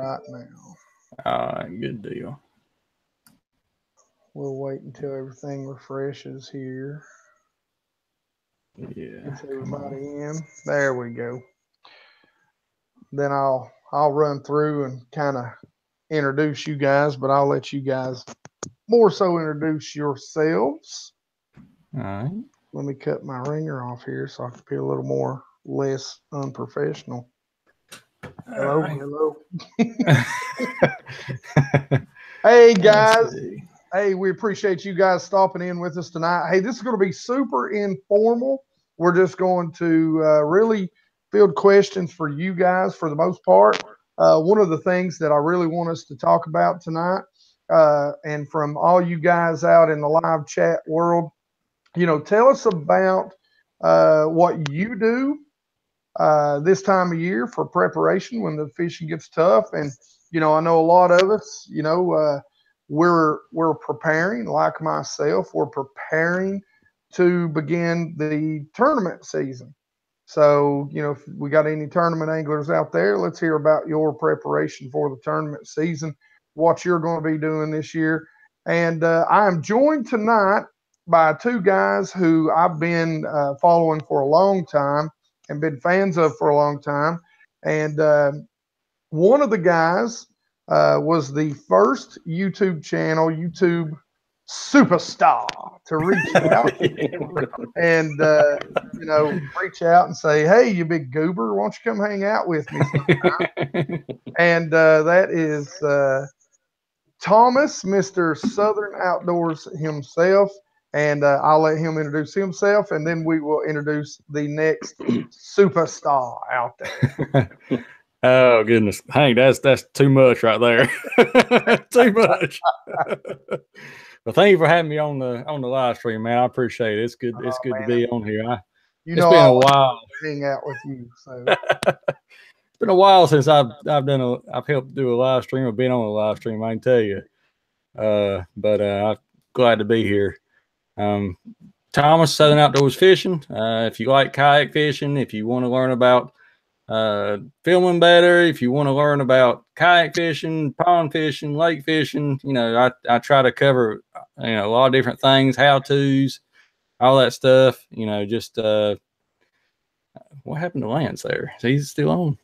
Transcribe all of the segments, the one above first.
right now. All right, good deal. We'll wait until everything refreshes here. Yeah. Gets everybody in. There we go. Then I'll run through and kind of introduce you guys, but I'll let you guys more so introduce yourselves. All right. Let me cut my ringer off here so I can be a little more less unprofessional. Hello, Right. hello. Hey guys. Hey, we appreciate you guys stopping in with us tonight. Hey, this is going to be super informal. We're just going to really field questions for you guys for the most part. One of the things that I really want us to talk about tonight, and from all you guys out in the live chat world, tell us about what you do this time of year for preparation when the fishing gets tough. And, I know a lot of us, we're preparing, like myself, we're preparing to begin the tournament season. So, if we got any tournament anglers out there, let's hear about your preparation for the tournament season, what you're going to be doing this year. And I am joined tonight by two guys who I've been following for a long time and been fans of for a long time. And one of the guys was the first YouTube superstar to reach out and reach out and say, "Hey, you big goober, why don't you come hang out with me sometime?" And that is Thomas, Mr. Southern Outdoors himself. And I'll let him introduce himself, and then we will introduce the next superstar out there. Oh goodness, Hank, that's too much right there. Too much. Well, thank you for having me on the live stream, man. I appreciate it. It's good. It's good to be on here. It's been a while. Hang out with you. So it's been a while since I've helped do a live stream or been on a live stream. I can tell you. But I'm glad to be here. Thomas, Southern Outdoors Fishing. If you like kayak fishing, if you want to learn about filming better, if you want to learn about kayak fishing, pond fishing, lake fishing, I try to cover a lot of different things, how-tos, all that stuff. Just what happened to Lance there? Is he still on?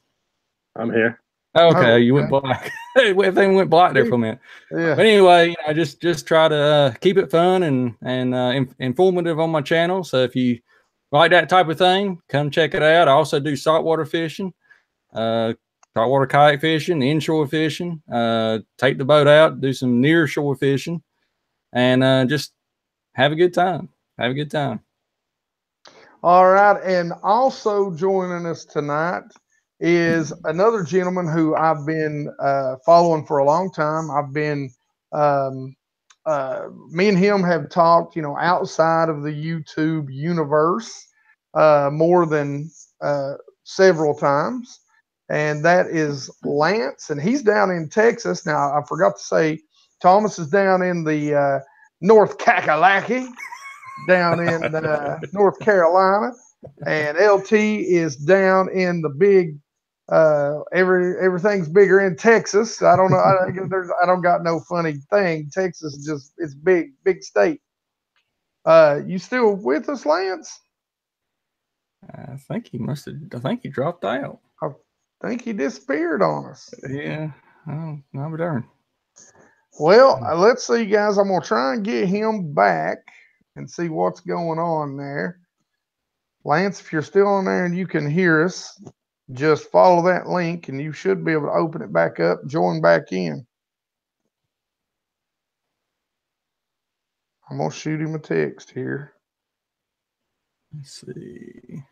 I'm here. Okay, you went black. Everything went black there for a minute. Yeah. But anyway, just try to keep it fun and informative on my channel. So if you like that type of thing, come check it out. I also do saltwater fishing, saltwater kayak fishing, inshore fishing, take the boat out, do some near shore fishing, and just have a good time. Have a good time. All right. And also joining us tonight is another gentleman who I've been following for a long time. I've been, me and him have talked, outside of the YouTube universe more than several times. And that is Lance. And he's down in Texas. Now, I forgot to say, Thomas is down in the North Kakalaki, down in North Carolina. And LT is down in the big everything's bigger in Texas. I don't know. I don't got no funny thing. Texas is it's big state. You still with us, Lance? I think he dropped out. I think he disappeared on us. Yeah. Oh, I'm darn. Well, let's see, guys. I'm gonna try and get him back and see what's going on there. Lance, if you're still on there and you can hear us, just follow that link and you should be able to open it back up, join back in. I'm going to shoot him a text here. Let's see.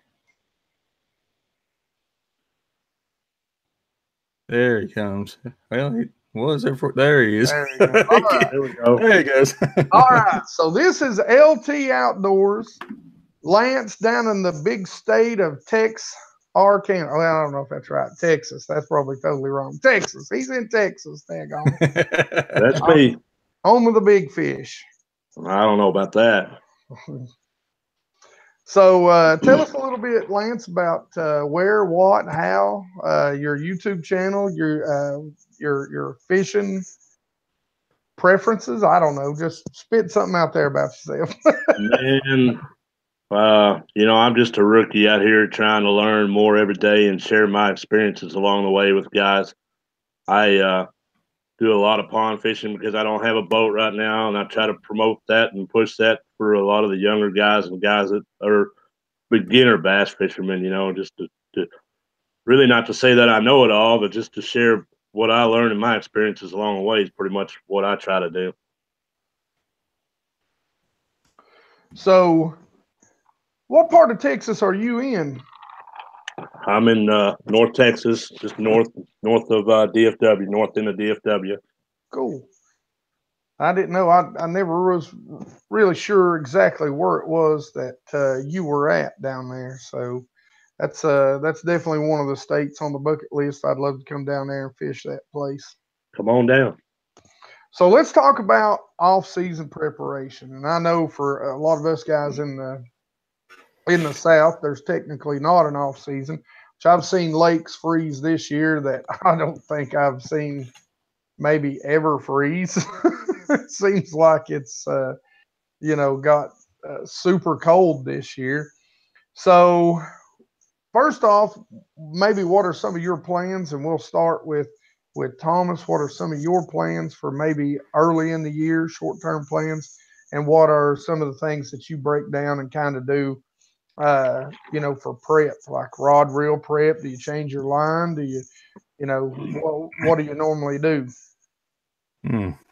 There he comes. Well, he was there for. There he is. There, right. There we go. There he goes. All right. So this is LT Outdoors. Lance down in the big state of Texarkana. Well, I don't know if that's right. Texas. That's probably totally wrong. Texas. He's in Texas. That's me. Home of the big fish. I don't know about that. So tell us a little bit, Lance, about where, what, how, your YouTube channel, your fishing preferences. I don't know. Just spit something out there about yourself. Man, I'm just a rookie out here trying to learn more every day and share my experiences along the way with guys. I do a lot of pond fishing because I don't have a boat right now, and I try to promote that and push that for a lot of the younger guys and guys that are beginner bass fishermen, just to really not to say that I know it all, but just to share what I learned and my experiences along the way is pretty much what I try to do. So, what part of Texas are you in? I'm in North Texas, just north of DFW, north end of DFW. Cool. I didn't know. I never was really sure exactly where it was that you were at down there. So that's definitely one of the states on the bucket list. I'd love to come down there and fish that place. Come on down. So let's talk about off-season preparation. And I know for a lot of us guys in the South, there's technically not an off-season, which I've seen lakes freeze this year that I don't think I've seen maybe ever freeze. It seems like it's got super cold this year. So first off, maybe what are some of your plans? And we'll start with Thomas. What are some of your plans for maybe early in the year, short-term plans? And what are some of the things that you break down and kind of do, for prep, like rod reel prep? Do you change your line? Do you, what do you normally do?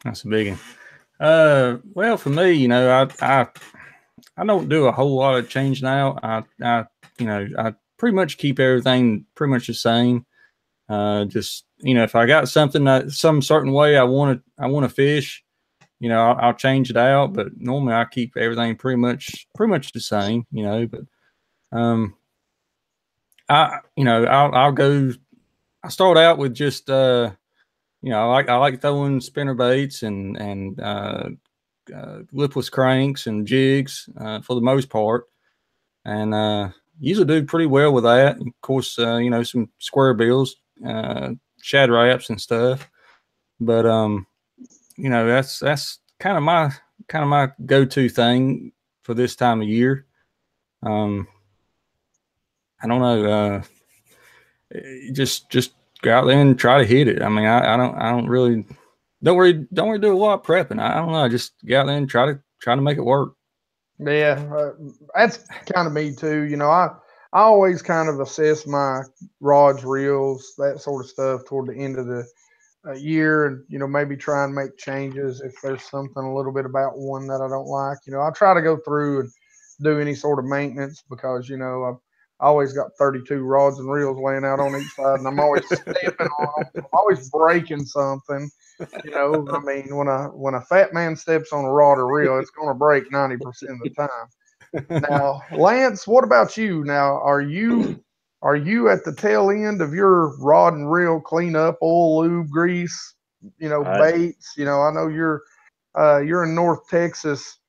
That's a big one. Well, for me, I don't do a whole lot of changing out. I pretty much keep everything pretty much the same. Just if I got something some certain way I want to fish, I'll change it out. But normally I keep everything pretty much the same. But I'll go. I start out with just I like throwing spinner baits and lipless cranks and jigs for the most part, and usually do pretty well with that. Of course, some square bills, shad wraps and stuff. But that's kind of my go-to thing for this time of year. I don't know, just go out there and try to hit it. I mean, I don't really do a lot of prepping. I don't know. I just get out there and try to make it work. Yeah, that's kind of me too. I always kind of assess my rods, reels, that sort of stuff toward the end of the year, and maybe try and make changes if there's something a little bit about one that I don't like. I try to go through and do any sort of maintenance because I've always got 32 rods and reels laying out on each side, and I'm always stepping on them. I'm always breaking something. I mean, when a fat man steps on a rod or reel, it's going to break 90% of the time. Now, Lance, what about you? Now, are you at the tail end of your rod and reel cleanup, oil, lube, grease, baits? I know you're in North Texas.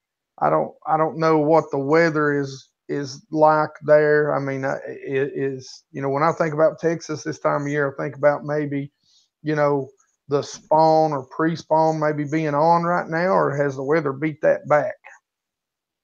I don't know what the weather is like there. I mean, it is, when I think about Texas this time of year, I think about maybe, the spawn or pre-spawn maybe being on right now, or has the weather beat that back?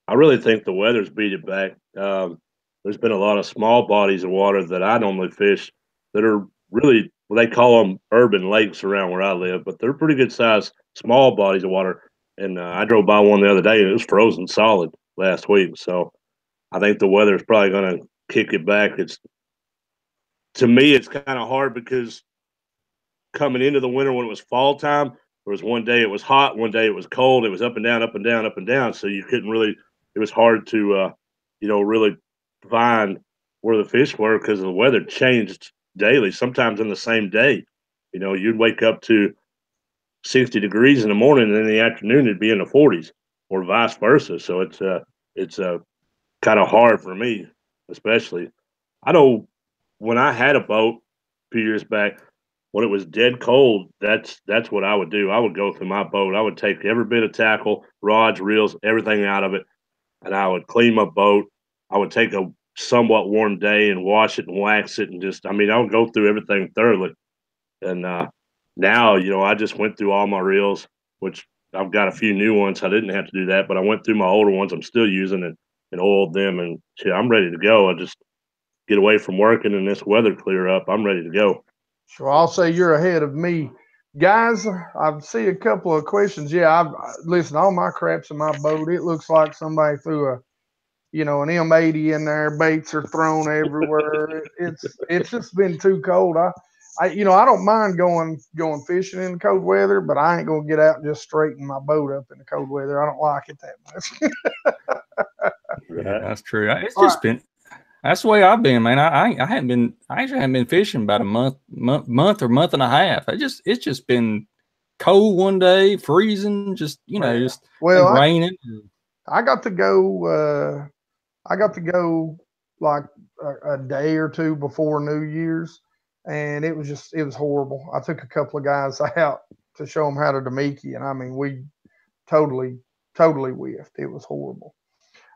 I really think the weather's beat it back. There's been a lot of small bodies of water that I normally fish that are really, well, they call them urban lakes around where I live, but they're pretty good sized small bodies of water. And I drove by one the other day and it was frozen solid last week. So I think the weather is probably going to kick it back. To me, it's kind of hard because coming into the winter when it was fall time, there was one day it was hot, one day it was cold. It was up and down, up and down, up and down. So you couldn't really, it was hard to, really find where the fish were because the weather changed daily, sometimes in the same day. You'd wake up to 60 degrees in the morning and in the afternoon it'd be in the 40s or vice versa. So it's kind of hard for me, especially. I know when I had a boat a few years back, when it was dead cold, that's what I would do. I would go through my boat. I would take every bit of tackle, rods, reels, everything out of it, and I would clean my boat. I would take a somewhat warm day and wash it and wax it and just, I mean, I would go through everything thoroughly. And now, you know, I just went through all my reels, which I've got a few new ones. I didn't have to do that, but I went through my older ones I'm still using and oiled them. And shit, I'm ready to go. I just get away from working and this weather clear up. I'm ready to go. So I'll say you're ahead of me. Guys, I see a couple of questions. Yeah, listen, all my crap's in my boat. It looks like somebody threw an M80 in there. Baits are thrown everywhere. It's just been too cold. I don't mind going fishing in the cold weather, but I ain't gonna get out and just straighten my boat up in the cold weather. I don't like it that much. Yeah, that's true. It's just been. That's the way I've been, man. I actually haven't been fishing about a month or month and a half. It's just been cold one day, freezing, just raining. I got to go like a day or two before New Year's, and it was horrible. I took a couple of guys out to show them how to Demiki, and I mean, we totally whiffed. It was horrible.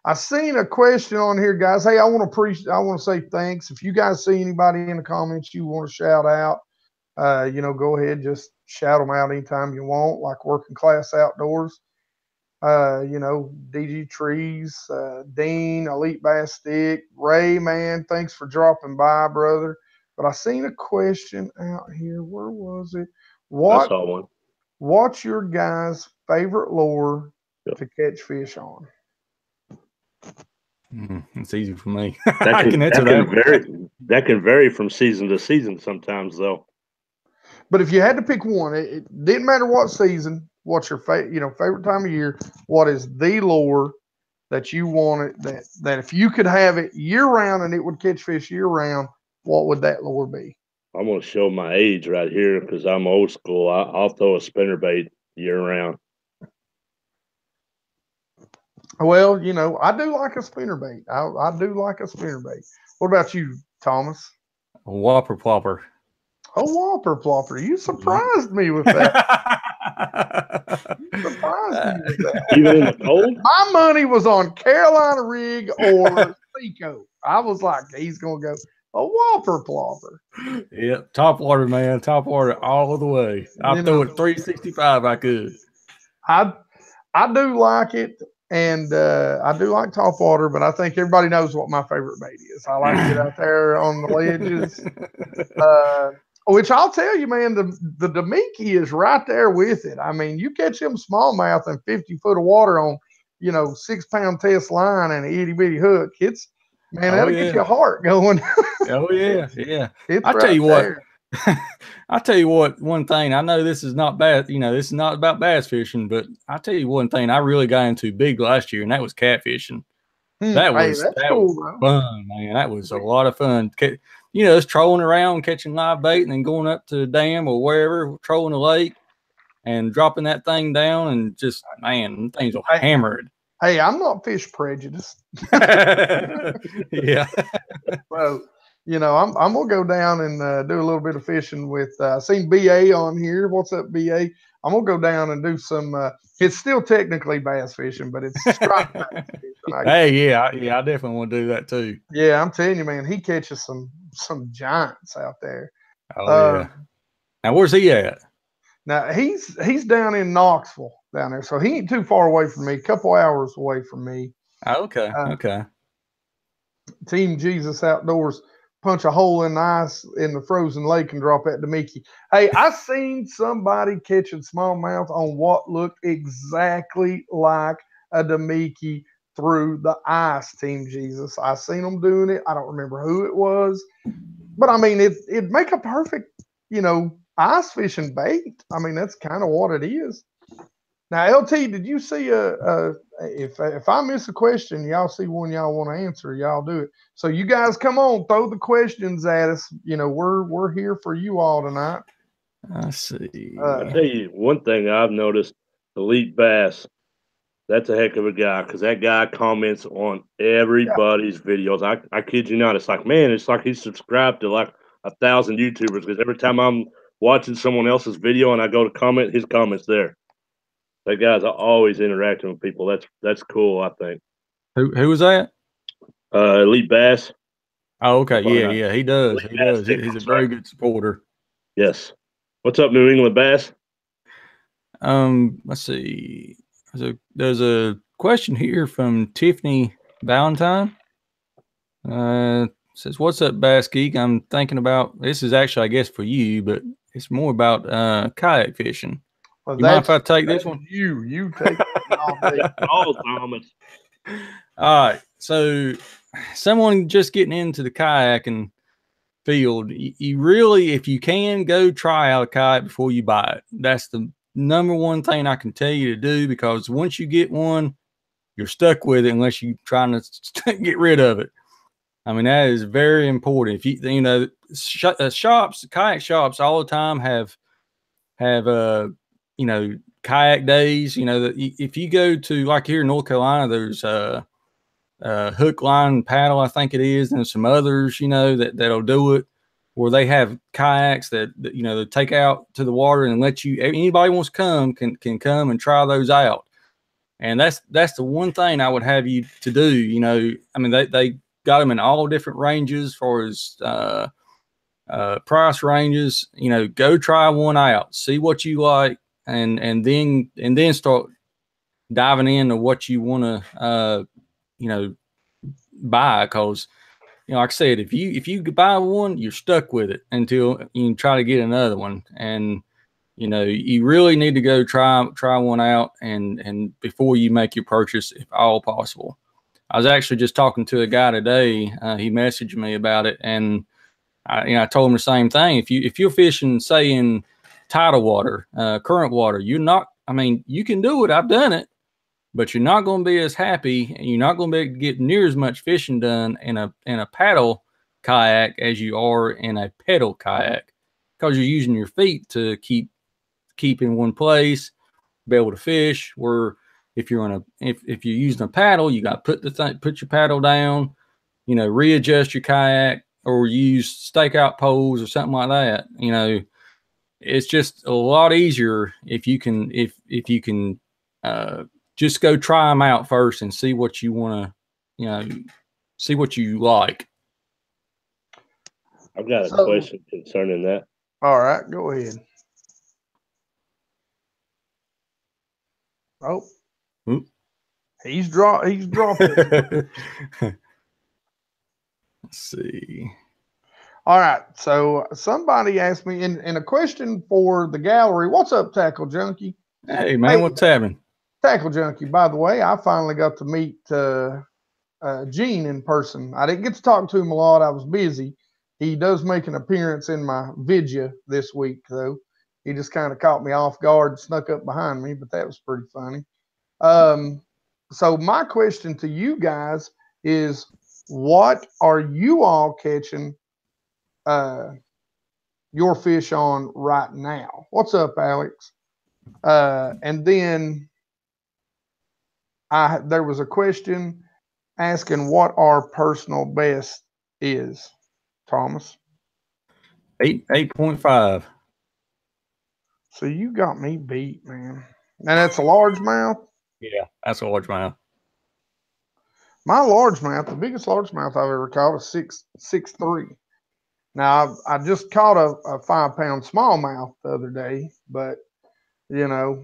I seen a question on here, guys. Hey, I want to say thanks. If you guys see anybody in the comments you want to shout out, go ahead, just shout them out anytime you want, like Working Class Outdoors, DG Trees, Dean, Elite Bass Stick, Ray, man, thanks for dropping by, brother. But I seen a question out here. Where was it? I saw one. What's your guys' favorite lure to catch fish on? It's easy for me. That can vary from season to season sometimes, though. But if you had to pick one, it didn't matter what season. What's your favorite time of year? What is the lure that you wanted that if you could have it year round and it would catch fish year round? What would that lure be? I'm gonna show my age right here because I'm old school. I'll throw a spinnerbait year round. Well, I do like a spinnerbait. I do like a spinnerbait. What about you, Thomas? A whopper plopper. A whopper plopper. You surprised me with that. Even in the cold? My money was on Carolina Rig or Seco. I was like, he's going to go a whopper plopper. Yep. Top water, man. Top water all the way. I'll throw it 365 I could. I do like it. And I do like top water, but I think everybody knows what my favorite bait is. I like to get out there on the ledges. Which I'll tell you, man, the Demiki is right there with it. I mean, you catch them smallmouth and 50 foot of water on, 6-pound test line and an itty bitty hook. That'll get your heart going. Oh yeah, yeah. I'll tell you what. I'll tell you what. One thing I know, this is not bad. This is not about bass fishing, but I'll tell you one thing I really got into big last year, and that was catfishing. That was fun, man. That was a lot of fun. Just trolling around, catching live bait, and then going up to the dam or wherever, trolling a lake, and dropping that thing down, and just, man, things will hammer it. Hey, I'm not fish prejudiced. Yeah. So, I'm gonna go down and do a little bit of fishing with. I seen BA on here. What's up, BA? I'm gonna go down and do some. It's still technically bass fishing, but it's striped bass fishing. Hey, I definitely want to do that too. Yeah, I'm telling you, man, he catches some giants out there. Oh yeah. Now where's he at? Now he's down in Knoxville down there, so he ain't too far away from me. A couple hours away from me. Oh, okay. Okay. Team Jesus Outdoors. Punch a hole in the ice in the frozen lake and drop at Demiki. Hey, I seen somebody catching smallmouth on what looked exactly like a Demiki through the ice, Team Jesus. I seen them doing it. I don't remember who it was, but I mean, it'd make a perfect, ice fishing bait. I mean, that's kind of what it is. Now, LT, did you see if I miss a question, y'all see one y'all want to answer, y'all do it. So you guys come on, throw the questions at us. We're here for you all tonight. I see. I'll tell you one thing I've noticed, Elite Bass, that's a heck of a guy because that guy comments on everybody's videos. I kid you not. It's like, man, it's like he's subscribed to like 1,000 YouTubers because every time I'm watching someone else's video and I go to comment, his comment's there. That guy's always interacting with people. That's cool, I think. Who was that? Elite Bass. Oh, okay. Yeah, he does. Elite He Bass does. Stick, He's a sorry. very good supporter. Yes. What's up, New England Bass? Let's see. There's a question here from Tiffany Valentine. Says, "What's up, Bass Geek? I'm thinking about this is actually, I guess, for you, but it's more about kayak fishing. Well, You mind if I take this one? You take it all day. Oh, Thomas. All right. So, someone just getting into the kayaking field, you really, if you can, go try out a kayak before you buy it. That's the number one thing I can tell you to do, because once you get one, you're stuck with it unless you're trying to get rid of it. I mean, that is very important. If you know, shops, kayak shops all the time have you know, kayak days. You know, that if you go to, like here in North Carolina, there's hook, line, paddle, I think it is, and some others, you know, that'll do it, where they have kayaks that you know, they take out to the water and let you, anybody wants to come can come and try those out. And that's the one thing I would have you to do. You know, I mean, they got them in all different ranges as far as price ranges. You know, go try one out, see what you like, and then start diving into what you want to you know, buy. Because, you know, like I said, if you buy one, you're stuck with it until you try to get another one. And you know, you really need to go try one out and before you make your purchase, if all possible. I was actually just talking to a guy today. He messaged me about it, and I told him the same thing. If you're fishing, say, in tidal water, current water, you're not. I mean, you can do it. I've done it, but you're not going to be as happy, and you're not going to be able to get near as much fishing done in a paddle kayak as you are in a pedal kayak, because you're using your feet to keep in one place, be able to fish. Where if you're if you're using a paddle, you got to put your paddle down, you know, readjust your kayak, or use stakeout poles or something like that. You know, it's just a lot easier if you can just go try them out first and see what you want to, you know, see what you like. I've got a question concerning that. All right, go ahead. Oh, he's dropping. Let's see. All right, so somebody asked me in a question for the gallery. What's up, Tackle Junkie? Hey man, what's happening? Tackle Junkie. By the way, I finally got to meet Gene in person. I didn't get to talk to him a lot. I was busy. He does make an appearance in my vidya this week, though. He just kind of caught me off guard and snuck up behind me, but that was pretty funny. So my question to you guys is, what are you all catching your fish on right now? What's up, Alex? And then there was a question asking what our personal best is, Thomas. 8.5. So you got me beat, man. And that's a largemouth? Yeah, that's a largemouth. My largemouth, the biggest largemouth I've ever caught is 6'3". Now, I just caught a 5-pound smallmouth the other day, but, you know,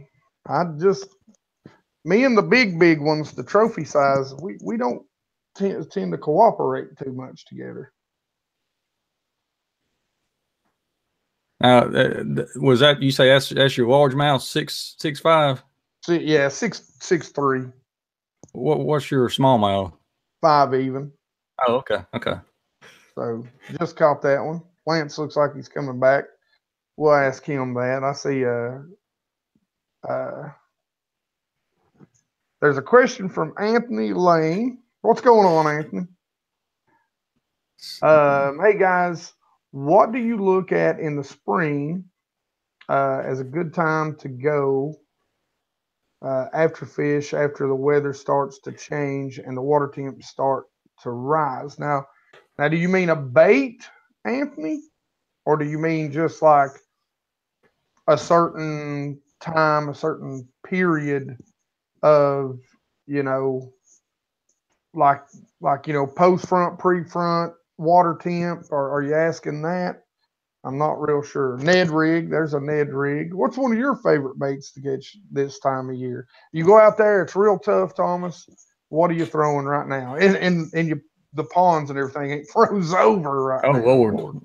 me and the big ones, the trophy size, we don't tend to cooperate too much together. Now, was that, you say that's your largemouth, 6'5"? Yeah, 6'3". What's your smallmouth? 5 even. Oh, okay. So just caught that one. Lance looks like he's coming back. We'll ask him that. I see there's a question from Anthony Lane. What's going on, Anthony? Hey guys, what do you look at in the spring as a good time to go after fish, after the weather starts to change and the water temps start to rise? Now, do you mean a bait, Anthony? Or do you mean just like a certain time, a certain period of, you know, like post front, pre front, water temp, or are you asking that? I'm not real sure. Ned rig, there's a Ned rig. What's one of your favorite baits to catch this time of year? You go out there, it's real tough, Thomas. What are you throwing right now? And the ponds and everything ain't froze over right now. Oh Lord.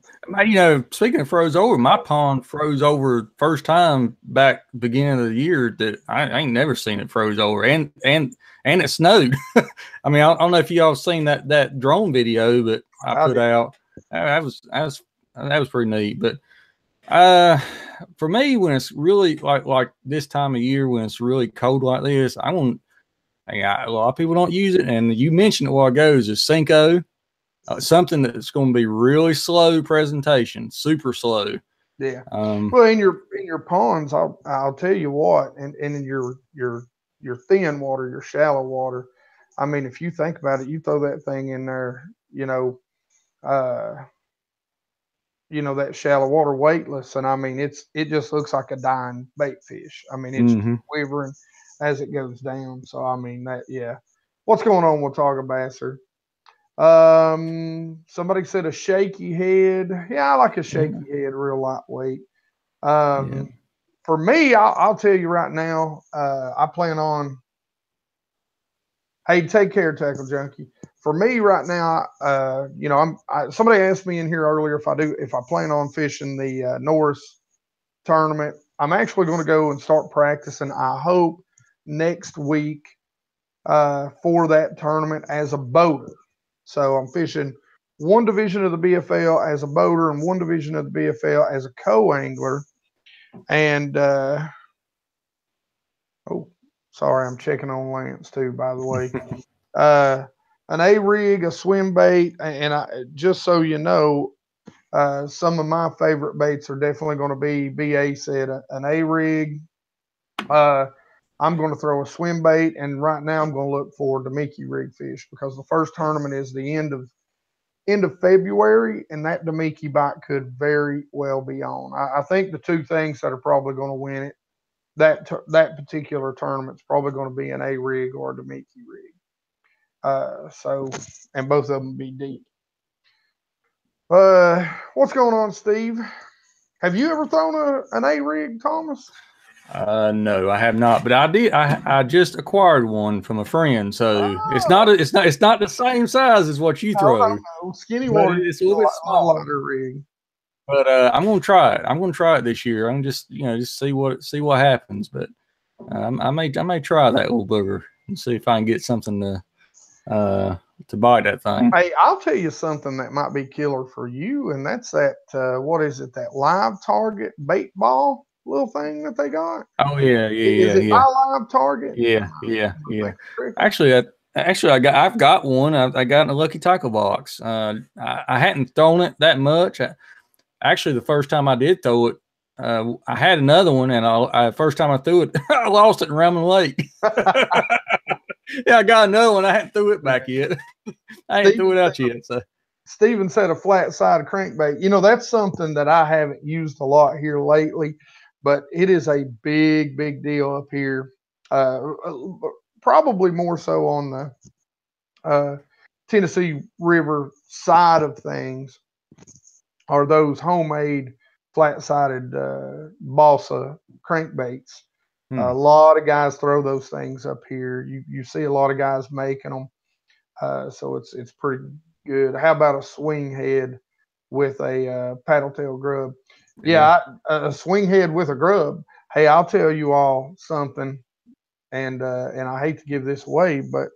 Speaking of froze over, my pond froze over first time back beginning of the year that I ain't never seen it froze over, and it snowed. I mean, I don't know if y'all seen that drone video that I put out. That was pretty neat. But for me, when it's really like this time of year, when it's really cold like this, a lot of people don't use it, and you mentioned it a while ago, is a Cinco, something that's going to be really slow presentation, super slow. Yeah. Well, in your ponds, I'll tell you what, and in your thin water, your shallow water, I mean, if you think about it, you throw that thing in there, that shallow water weightless, and I mean, it just looks like a dying bait fish. I mean, it's quivering as it goes down. So I mean what's going on with Targa Somebody said a shaky head. Yeah, I like a shaky head, real lightweight. For me, I'll tell you right now, I plan on. Hey, take care, Tackle Junkie. For me right now, somebody asked me in here earlier if I plan on fishing the Norris tournament. I'm actually going to go and start practicing. I hope next week for that tournament as a boater. So I'm fishing one division of the BFL as a boater and one division of the BFL as a co-angler. And sorry, I'm checking on Lance too, by the way. An A-rig, a swim bait, and just so you know, some of my favorite baits are definitely going to be, BA said, an A-rig. I'm going to throw a swim bait, and right now I'm going to look for the Mickey rig fish, because the first tournament is the end of February, and that Demiki bite could very well be on. I think the two things that are probably going to win it, that particular tournament's probably going to be an A-rig or a Demiki rig. And both of them be deep. What's going on, Steve? Have you ever thrown an A-rig, Thomas? No, I have not, but I did. I just acquired one from a friend, so it's not the same size as what you throw. I know. Skinny water. It's a little bit smaller rig. But I'm gonna try it. I'm gonna try it this year. I'm just see what happens. But I may try that little booger and see if I can get something to bite that thing. Hey, I'll tell you something that might be killer for you, and that's that. What is it? That live target bait ball little thing that they got? Oh yeah. Is it my live target? Yeah. Actually, I've got one. I got in a Lucky Tackle box. I hadn't thrown it that much. Actually, the first time I did throw it, I had another one, and first time I threw it, I lost it in Ramon Lake. Yeah, I got another one. I hadn't threw it back yet. I ain't threw it out yet. So Steven said a flat-sided crankbait. That's something that I haven't used a lot here lately, but it is a big, big deal up here. Probably more so on the Tennessee River side of things, are those homemade flat-sided balsa crankbaits. A lot of guys throw those things up here. You see a lot of guys making them, so it's pretty good. How about a swing head with a paddle tail grub? Yeah, a swing head with a grub. Hey, I'll tell you all something, and I hate to give this away, but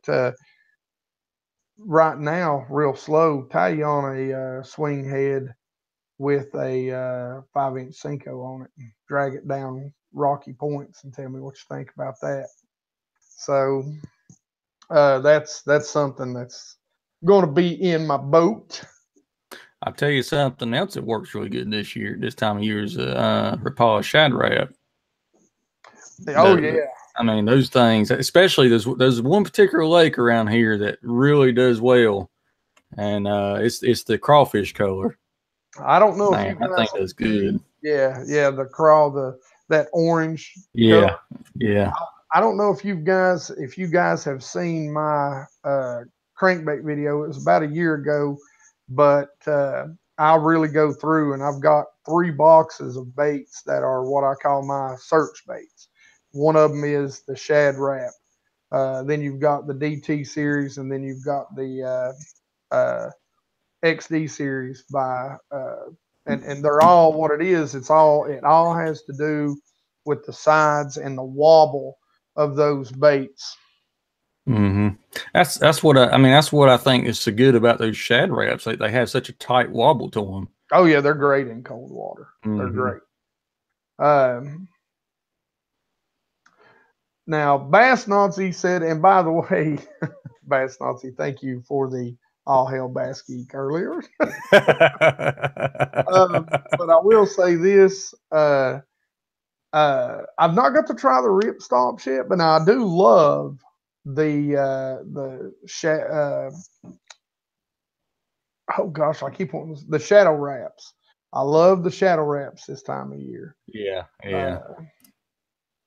right now, real slow, tie you on a swing head with a 5-inch Cinco on it, and drag it down rocky points, and tell me what you think about that. So that's something that's going to be in my boat. I'll tell you something else that works really good this time of year is Rapala Shad Wrap. Oh yeah. I mean, those things, especially there's one particular lake around here that really does well, and it's the crawfish color. I don't know if you guys, I think that's good. Yeah, the that orange. Yeah, color. I don't know if you guys have seen my crankbait video. It was about a year ago, but I'll really go through, and I've got 3 boxes of baits that are what I call my search baits. One of them is the shad wrap. Then you've got the DT series, and then you've got the XD series by and they're all what it is. It all has to do with the sides and the wobble of those baits. Mm-hmm. That's what I mean. That's what I think is so good about those shad wraps. They have such a tight wobble to them. Oh yeah, they're great in cold water. Mm-hmm. They're great. Now Bass Nazi said, and by the way, Bass Nazi, thank you for the all hail Bass Geek earlier. But I will say this: I've not got to try the rip stomps yet, but now I do love the oh gosh, I keep wanting the shadow wraps. I love the shadow wraps this time of year. Yeah.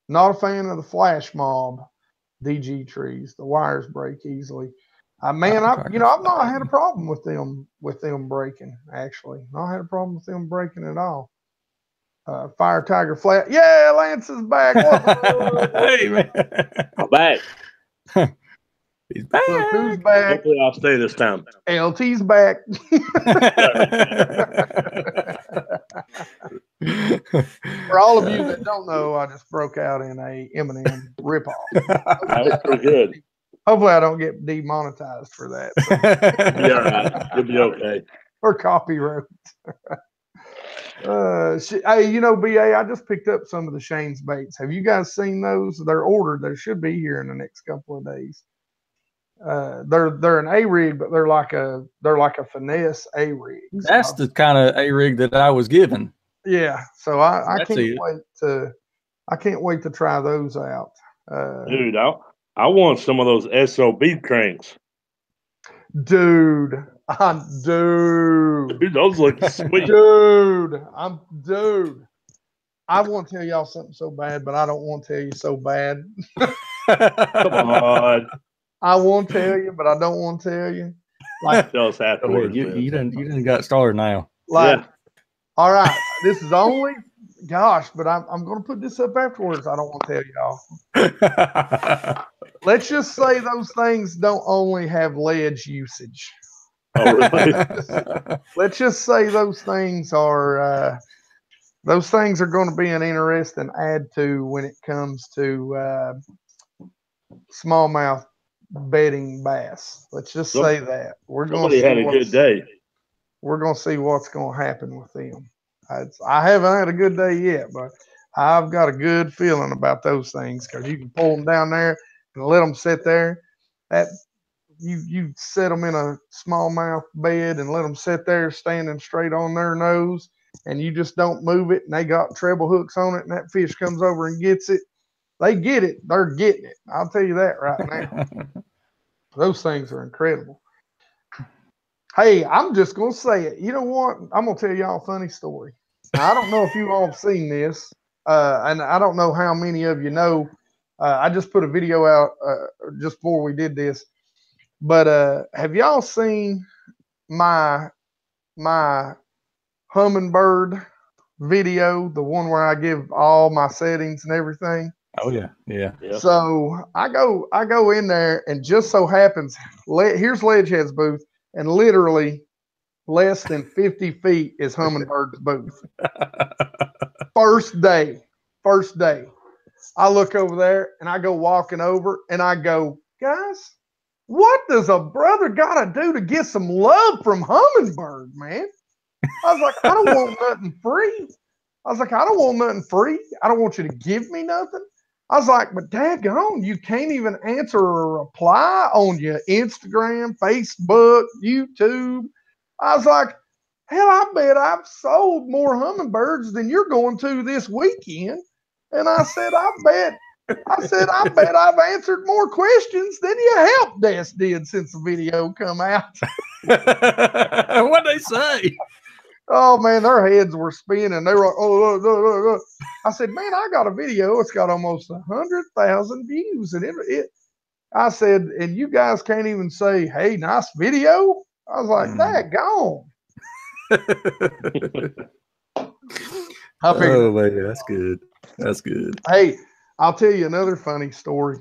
Not a fan of the flash mob DG trees. The wires break easily. Man, I've not had a problem with them breaking. Actually, not had a problem with them breaking at all. Fire Tiger Flat. Yeah, Lance is back. Hey man, I'm back. He's back. Look who's back. Hopefully, I'll stay this time. LT's back. For all of you that don't know, I just broke out in a Eminem ripoff. That was pretty good. Hopefully, I don't get demonetized for that. So. You'll be all right. You'll be okay. Or copyright. Hey, you know, BA, I just picked up some of the Shane's baits. Have you guys seen those? They're ordered. They should be here in the next couple of days. They're an A-rig, but they're like a finesse A-rig. That's the kind of A-rig that I was given. Yeah, so I can't wait to try those out. Dude, I want some of those SOB cranks. Dude, those look sweet. Dude, I want to tell y'all something so bad, but I don't want to tell you so bad. Come on. I won't tell you, but I don't want to tell you. Like, tell us afterwards. You didn't got started now. Like, yeah. All right, this is only, gosh, but I'm going to put this up afterwards. I don't want to tell y'all. Let's just say those things don't only have ledge usage. Oh, really? Let's just say those things are going to be an interesting add to when it comes to smallmouth bedding bass. Let's just say that Somebody had a good day. We're going to see what's going to happen with them. I haven't had a good day yet, but I've got a good feeling about those things because you can pull them down there and let them sit there. You set them in a smallmouth bed and let them sit there standing straight on their nose, and you just don't move it, and they got treble hooks on it, and that fish comes over and gets it. They get it. They're getting it. I'll tell you that right now. Those things are incredible. Hey, I'm just going to say it. You know what? I'm going to tell y'all a funny story. Now, I don't know if you all have seen this, and I don't know how many of you know. I just put a video out just before we did this. But have y'all seen my hummingbird video, the one where I give all my settings and everything? Oh yeah. So I go in there, and just so happens, here's Ledgehead's booth, and literally less than 50 feet is Hummingbird's booth. First day. I look over there, and I go walking over, and I go, guys, what does a brother got to do to get some love from Hummingbird, man? I was like, I don't want nothing free. I don't want you to give me nothing. I was like, but daggone, you can't even answer a reply on your Instagram, Facebook, YouTube. I was like, hell, I bet I've sold more hummingbirds than you're going to this weekend. And I said, I bet I've answered more questions than your help desk did since the video come out. What'd they say? Oh man, their heads were spinning. They were like, oh, look. I said, man, I got a video. It's got almost 100,000 views, and I said, and you guys can't even say, hey, nice video? I was like, that gone. Oh, man, that's good. That's good. Hey, I'll tell you another funny story.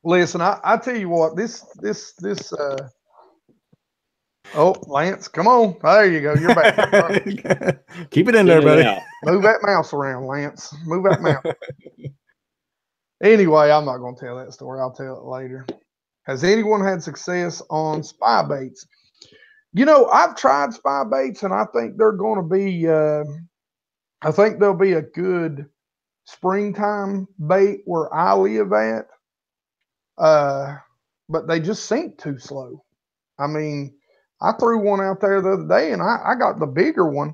Listen, I tell you what, oh, Lance, come on. There you go. You're back. Keep it in there, buddy. Move that mouse around, Lance. Move that mouse. Anyway, I'm not going to tell that story. I'll tell it later. Has anyone had success on spy baits? You know, I've tried spy baits, and I think they're going to be, I think they'll be a good springtime bait where I live at. But they just sink too slow. I mean, I threw one out there the other day, and I got the bigger one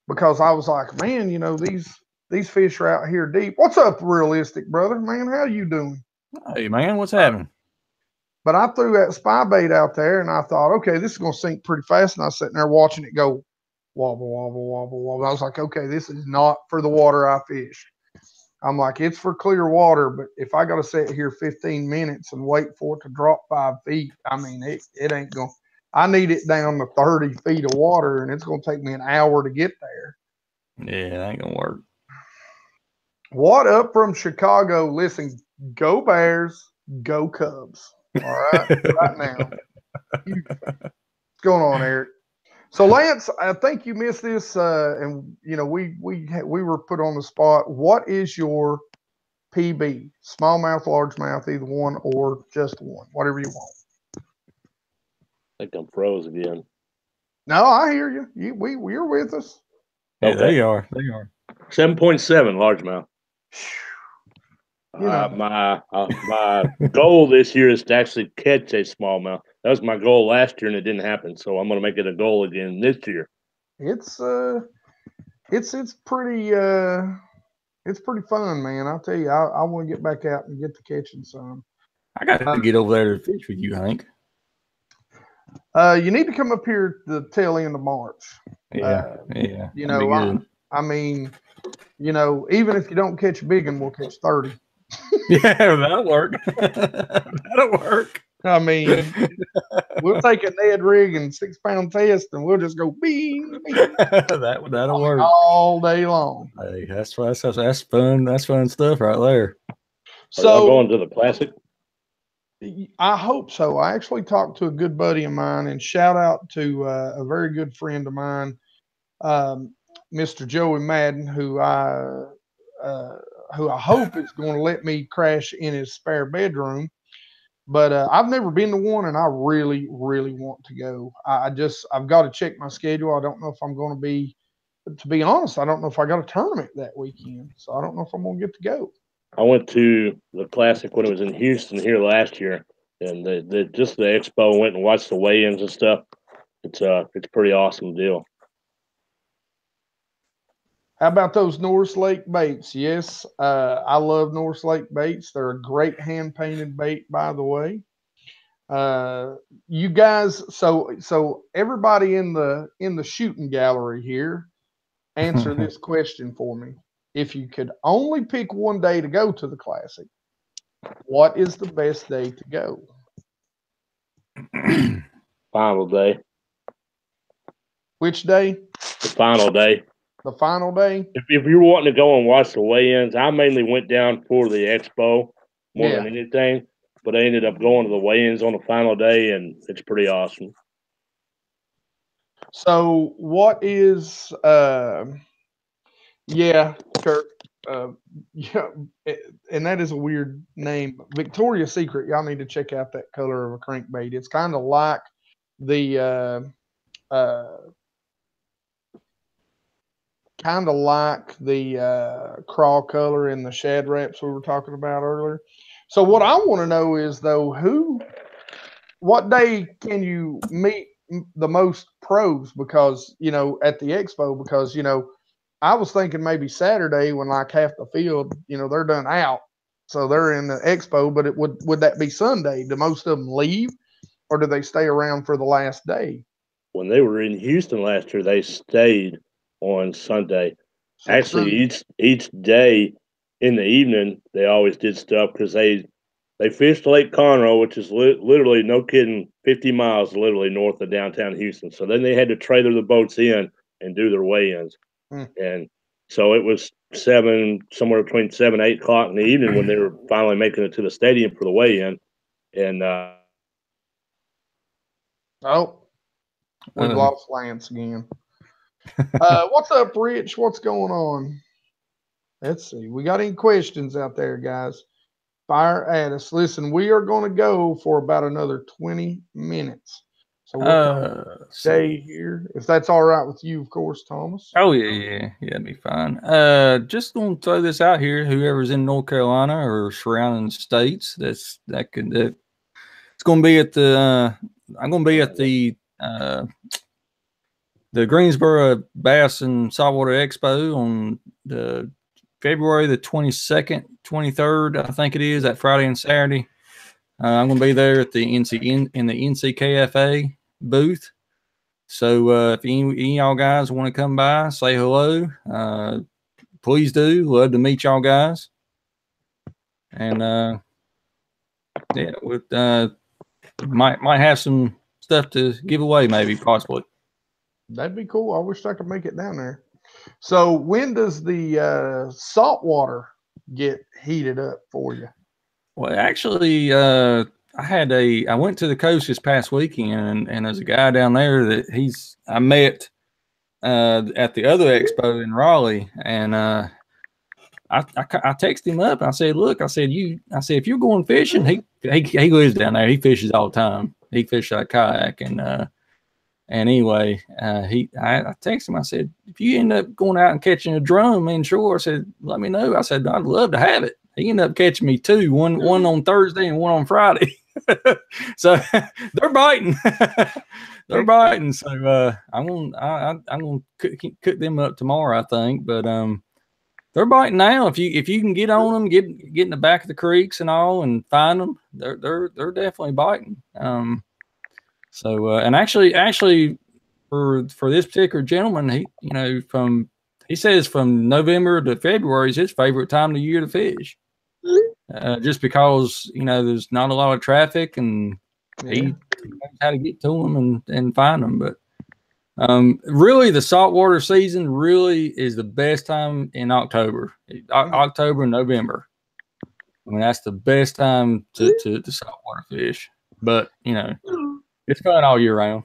because I was like, man, you know, these fish are out here deep. What's up, Realistic, brother? Man, how you doing? Hey, man, what's happening? But I threw that spy bait out there, and I thought, okay, this is going to sink pretty fast. And I was sitting there watching it go wobble, wobble, wobble, wobble. I was like, okay, this is not for the water I fish. I'm like, it's for clear water, but if I got to sit here 15 minutes and wait for it to drop 5 feet, I mean, it ain't going to. I need it down to 30 feet of water, and it's going to take me an hour to get there. Yeah, it ain't going to work. What up from Chicago? Listen, go Bears, go Cubs. All right, right now. What's going on, Eric? So, Lance, I think you missed this, and you know we were put on the spot. What is your PB? Smallmouth, largemouth, either one or just one, whatever you want. I think I'm froze again. No, I hear you. You're with us. Yeah, okay. They are. 7.7 largemouth. You know. My goal this year is to actually catch a smallmouth. That was my goal last year, and it didn't happen. So I'm going to make it a goal again this year. It's pretty fun, man. I'll tell you, I want to get back out and get to catching some. I got to get over there to fish with you, Hank. You need to come up here the tail end of March. Yeah. You know, I mean, you know, even if you don't catch a big one, we'll catch 30. Yeah, that'll work. That'll work. I mean, we'll take a Ned rig and 6-pound test, and we'll just go bing. That'll work all day long. Hey, that's fun. That's fun stuff right there. So, are y'all going to the Classic? I hope so. I actually talked to a good buddy of mine, and shout out to a very good friend of mine, Mr. Joey Madden, who I hope is going to let me crash in his spare bedroom. But I've never been to one, and I really, really want to go. I've got to check my schedule. I don't know if I'm going to be honest, I don't know if I got a tournament that weekend. So I don't know if I'm going to get to go. I went to the Classic when it was in Houston here last year, and just the expo, went and watched the weigh-ins and stuff. It's a pretty awesome deal. How about those Norris Lake baits? Yes, I love Norris Lake baits. They're a great hand-painted bait, by the way. You guys, so everybody in the shooting gallery here, answer this question for me. If you could only pick one day to go to the Classic, what is the best day to go? Final day. Which day? The final day. The final day? If you're wanting to go and watch the weigh-ins, I mainly went down for the expo more than anything, but I ended up going to the weigh-ins on the final day, and it's pretty awesome. So what is Kurt, and that is a weird name. Victoria's Secret, y'all need to check out that color of a crankbait. It's kind of like the crawl color in the shad wraps we were talking about earlier. So what I want to know is, though, what day can you meet the most pros? Because, you know, at the expo, because, you know, I was thinking maybe Saturday when like half the field, you know, they're done out. So they're in the expo, but would that be Sunday? Do most of them leave, or do they stay around for the last day? When they were in Houston last year, they stayed on Sunday. So actually, Sunday. each day in the evening, they always did stuff because they They fished Lake Conroe, which is literally, no kidding, 50 miles literally north of downtown Houston. So then they had to trailer the boats in and do their weigh-ins. And so it was somewhere between 7 8 o'clock in the evening when they were finally making it to the stadium for the weigh-in. And we've lost Lance again. What's up, Rich? What's going on? Let's see. We got any questions out there, guys? Fire at us. Listen, we are going to go for about another 20 minutes. So we'll stay here. If that's all right with you, of course, Thomas. Oh, yeah, that'd be fine. Just going to throw this out here. Whoever's in North Carolina or surrounding states, it's going to be at the I'm going to be at the Greensboro Bass and Saltwater Expo on the February the 22nd, 23rd, I think it is, that Friday and Saturday. I'm going to be there at the in the NCKFA booth. So if any of y'all guys want to come by, say hello, please do. Love to meet y'all guys. And might have some stuff to give away, maybe, possibly. That'd be cool. I wish I could make it down there. So when does the saltwater get heated up for you? Well, actually, I went to the coast this past weekend, and there's a guy down there that I met at the other expo in Raleigh, and I texted him up. I said, "Look, I said if you're going fishing, he lives down there. He fishes all the time. He fishes a kayak, and anyway, I texted him. I said, if you end up going out and catching a drum inshore, I said, let me know. I said, I'd love to have it. He ended up catching me two, one on Thursday and one on Friday. So they're biting. They're biting. So I'm gonna cook them up tomorrow, I think. But they're biting now. If you can get on them, get in the back of the creeks and all, and find them, they're definitely biting. So and actually for this particular gentleman, he says from November to February is his favorite time of the year to fish. Just because there's not a lot of traffic, and he knows how to get to them and find them. But really, the saltwater season really is the best time in October, October and November. I mean, that's the best time to saltwater fish. But it's fun all year round.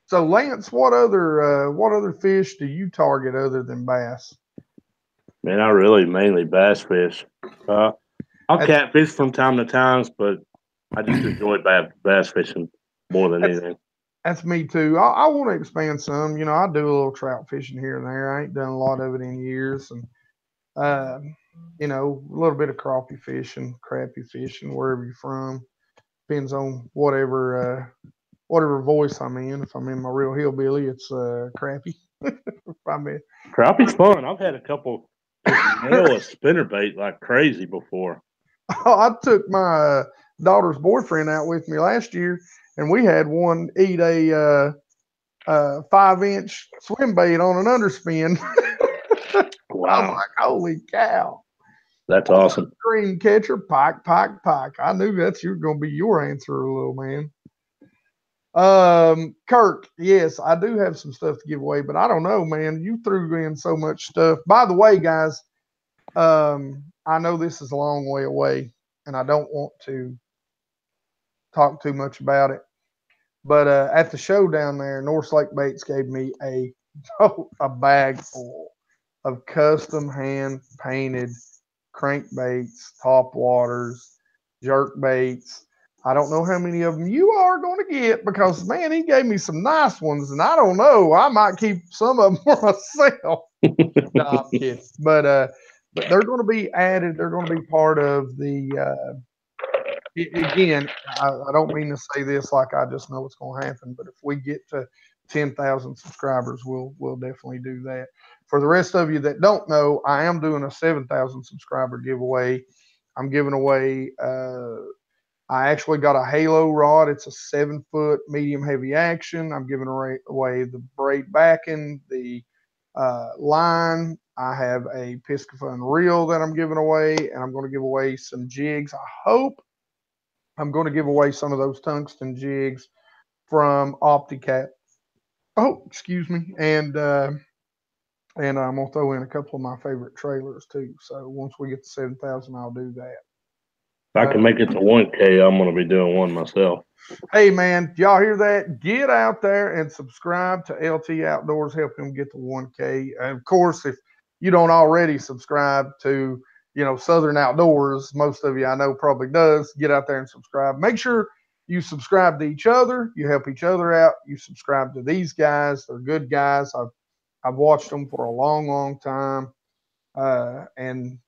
So, Lance, what other fish do you target other than bass? Man, I really mainly bass fish. I'll catfish from time to time, but I just enjoy bass fishing more than anything. That's me too. I want to expand some. I do a little trout fishing here and there. I ain't done a lot of it in years, and a little bit of crappie fishing, wherever you're from. Depends on whatever voice I'm in. If I'm in my real hillbilly, it's crappie. Crappie's fun. I've had a couple nail a spinnerbait like crazy before. I took my daughter's boyfriend out with me last year, and we had one eat a 5-inch swim bait on an underspin. Wow. I'm like, holy cow. That's awesome. Green catcher, pike. I knew that's going to be your answer, little man. Kirk, yes, I do have some stuff to give away, but I don't know, man. You threw in so much stuff. By the way, guys, I know this is a long way away, and I don't want to talk too much about it. But at the show down there, North Lake Baits gave me a bag full of custom hand-painted crankbaits, topwaters, jerk baits. I don't know how many of them you are going to get because, man, he gave me some nice ones, and I don't know. I might keep some of them for myself. No, I'm kidding. But they're going to be added. They're going to be part of the again, I don't mean to say this like I just know what's going to happen, but if we get to 10,000 subscribers, we'll definitely do that. For the rest of you that don't know, I am doing a 7,000 subscriber giveaway. I'm giving away I actually got a Halo rod. It's a 7-foot medium heavy action. I'm giving away the braid backing, the line, I have a Piscafun reel that I'm giving away, and I'm going to give away some jigs. I hope I'm going to give away some of those tungsten jigs from OptiCat. Oh, excuse me. And I'm going to throw in a couple of my favorite trailers too. So once we get to 7,000, I'll do that. If I can make it to 1K, I'm going to be doing one myself. Hey, man, y'all hear that? Get out there and subscribe to LT Outdoors. Help him get to 1K. And of course, if you don't already subscribe to, Southern Outdoors, most of you I know probably does, get out there and subscribe. Make sure you subscribe to each other. You help each other out. You subscribe to these guys. They're good guys. I've watched them for a long, long time. And,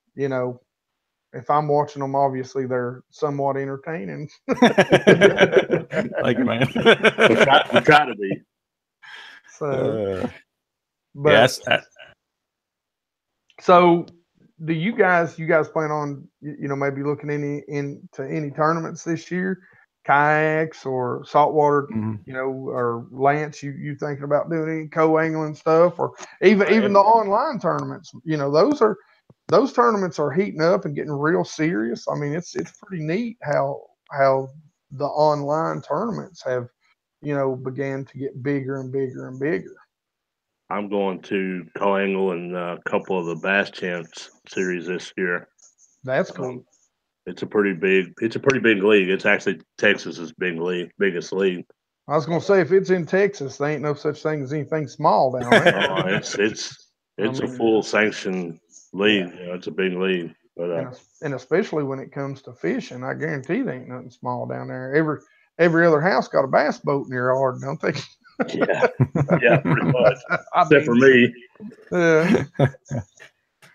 if I'm watching them, obviously they're somewhat entertaining. Thank you, man. we try to be. So, but yes. So, do you guys plan on maybe looking into any tournaments this year, kayaks or saltwater, or Lance? You thinking about doing any co-angling stuff, or even the online tournaments? Those tournaments are heating up and getting real serious. I mean, it's pretty neat how the online tournaments have began to get bigger and bigger and bigger. I'm going to co-angle in a couple of the Bass Champs series this year. That's cool. It's a pretty big league. It's actually Texas's biggest league. I was gonna say, if it's in Texas, there ain't no such thing as anything small down there. It's a full sanction league. Yeah. It's a big league. But and especially when it comes to fishing, I guarantee there ain't nothing small down there. Every other house got a bass boat in their yard, don't they? yeah, pretty much. Except for me. Yeah.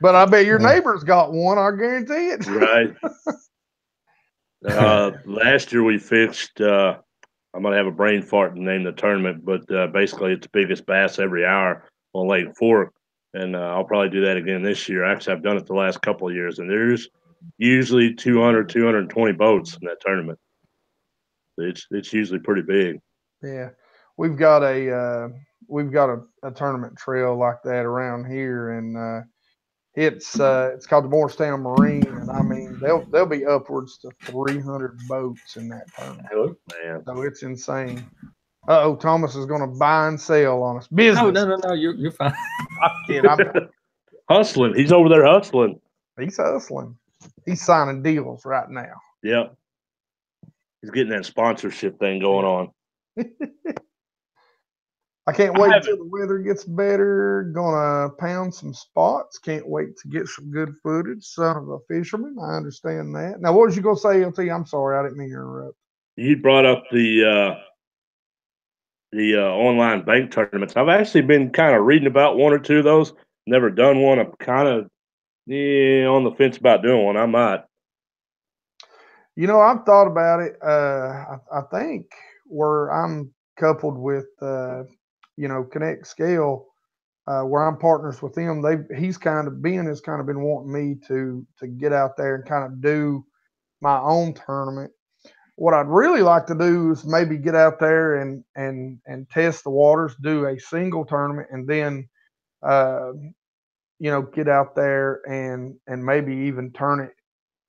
But I bet your neighbor's got one. I guarantee it. Right. Last year we fished. I'm gonna have a brain fart and name the tournament, but basically it's the biggest bass every hour on Lake Fork, and I'll probably do that again this year. Actually, I've done it the last couple of years, and there's usually 200, 220 boats in that tournament. It's usually pretty big. Yeah, we've got a tournament trail like that around here, and it's called the Morristown Marine, and I mean they'll be upwards to 300 boats in that tournament. Oh, man. So it's insane. Thomas is going to buy and sell on us. Business. No, you're fine. I'm kidding. Hustling. He's over there hustling. He's hustling. He's signing deals right now. Yep. He's getting that sponsorship thing going on. I can't wait until the weather gets better. Gonna pound some spots. Can't wait to get some good footage. Son of a fisherman. I understand that. Now, what was you gonna say, LT? I'm sorry, I didn't mean to interrupt. You brought up the online bank tournaments. I've actually been kind of reading about one or two of those. Never done one. I'm kind of on the fence about doing one. I might. I've thought about it. I think where I'm coupled with Connect Scale, where I'm partners with him, has kind of been wanting me to get out there and kind of do my own tournament. What I'd really like to do is maybe get out there and test the waters, do a single tournament, and then get out there and maybe even turn it.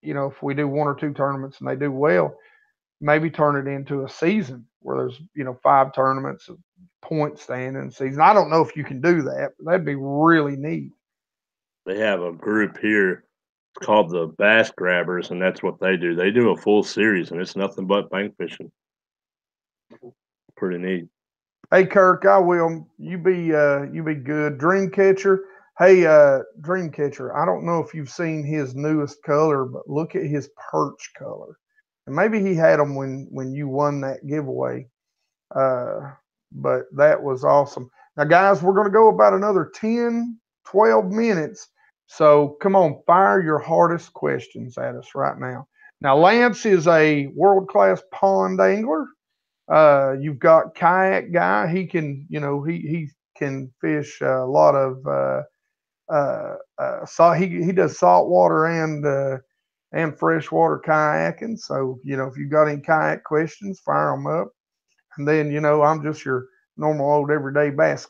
If we do one or two tournaments and they do well, maybe turn it into a season where there's 5 tournaments of point standing season. I don't know if you can do that, but that'd be really neat. They have a group here called the Bass Grabbers, and that's what they do. They do a full series, and it's nothing but bank fishing. Pretty neat. Hey, Kirk, I will. You be good. Dreamcatcher. Hey, Dreamcatcher, I don't know if you've seen his newest color, but look at his perch color. And maybe he had them when you won that giveaway. But that was awesome. Now, guys, we're going to go about another 10, 12 minutes. So come on, fire your hardest questions at us right now. Now, Lance is a world-class pond angler. You've got Kayak guy. He can, he can fish a lot of he does saltwater and freshwater kayaking. So, if you've got any kayak questions, fire them up. And then, I'm just your normal old everyday bass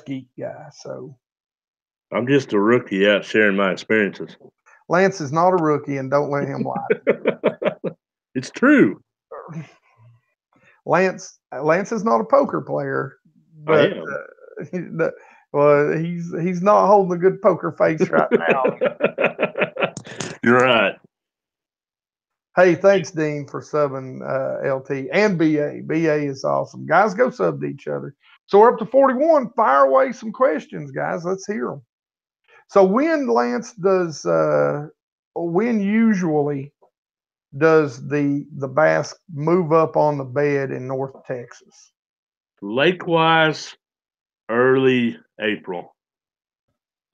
geek guy. So I'm just a rookie out sharing my experiences. Lance is not a rookie, and don't let him lie. It's true. Lance is not a poker player, but well, he's not holding a good poker face right now. You're right. Hey, thanks, Dean, for subbing LT and BA. BA is awesome. Guys, go sub to each other. So we're up to 41. Fire away some questions, guys. Let's hear them. So when, Lance, when usually does the bass move up on the bed in North Texas? Lake-wise, early April.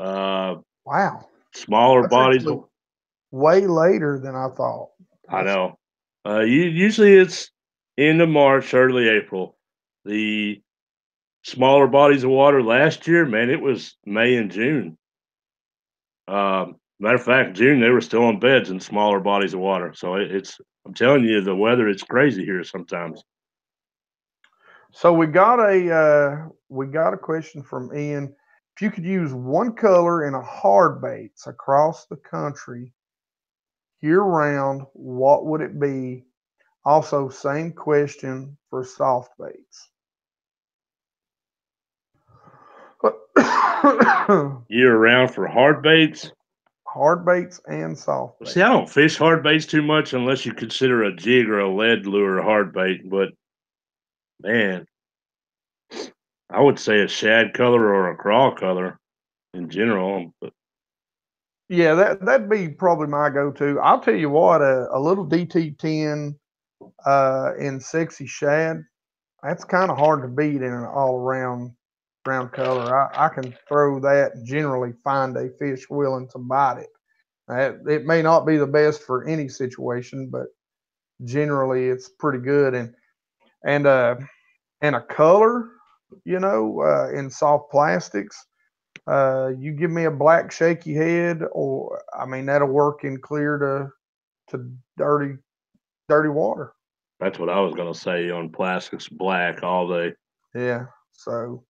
Wow. Smaller That's bodies. Way later than I thought. I know. Usually it's end of March, early April. The smaller bodies of water last year, man, it was May and June. Matter of fact, June they were still on beds in smaller bodies of water. So I'm telling you, the weather, it's crazy here sometimes. So we got a question from Ian. If you could use one color in a hard baits across the country year round, what would it be? Also, same question for soft baits. Year round for hard baits? Hard baits and soft baits. See, I don't fish hard baits too much unless you consider a jig or a lead lure a hard bait. But, man, I would say a shad color or a crawl color in general. But yeah, that'd be probably my go-to. I'll tell you what, a little DT10 in sexy shad, that's kind of hard to beat in an all-around color. I can throw that and generally find a fish willing to bite it. It may not be the best for any situation, but generally it's pretty good. And a color, in soft plastics, you give me a black shaky head, or I mean that'll work in clear to dirty water. That's what I was gonna say on plastics, black all day. Yeah. So